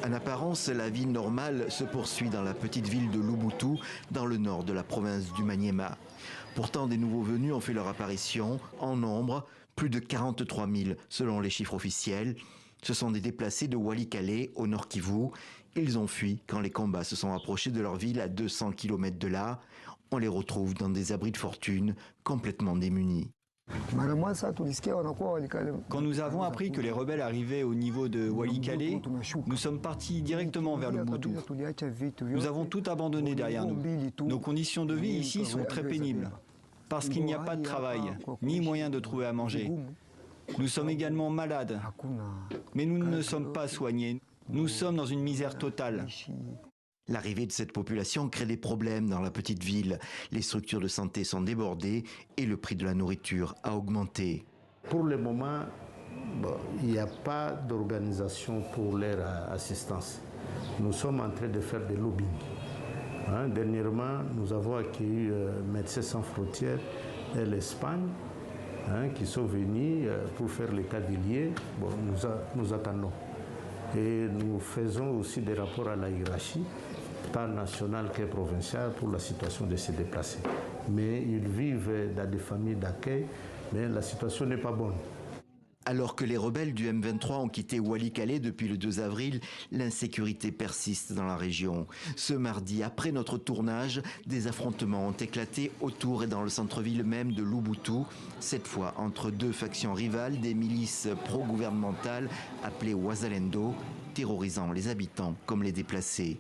En apparence, la vie normale se poursuit dans la petite ville de Luboutou, dans le nord de la province du Maniema. Pourtant, des nouveaux venus ont fait leur apparition, en nombre, plus de 43 000 selon les chiffres officiels. Ce sont des déplacés de Walikale, au nord Kivu. Ils ont fui quand les combats se sont approchés de leur ville à 200 km de là. On les retrouve dans des abris de fortune, complètement démunis. Quand nous avons appris que les rebelles arrivaient au niveau de Walikale, nous sommes partis directement vers Luboutou. Nous avons tout abandonné derrière nous. Nos conditions de vie ici sont très pénibles, parce qu'il n'y a pas de travail, ni moyen de trouver à manger. Nous sommes également malades, mais nous ne sommes pas soignés. Nous sommes dans une misère totale. L'arrivée de cette population crée des problèmes dans la petite ville. Les structures de santé sont débordées et le prix de la nourriture a augmenté. Pour le moment, il n'y a pas d'organisation pour leur assistance. Nous sommes en train de faire des lobbying. Dernièrement, nous avons accueilli Médecins sans frontières et l'Espagne qui sont venus pour faire les cas d'Ilié. Nous attendons. Et nous faisons aussi des rapports à la hiérarchie, tant nationale que provinciale, pour la situation de ces déplacés. Mais ils vivent dans des familles d'accueil, mais la situation n'est pas bonne. Alors que les rebelles du M23 ont quitté Walikale depuis le 2 avril, l'insécurité persiste dans la région. Ce mardi, après notre tournage, des affrontements ont éclaté autour et dans le centre-ville même de Luboutou, cette fois entre deux factions rivales des milices pro-gouvernementales appelées Wazalendo, terrorisant les habitants comme les déplacés.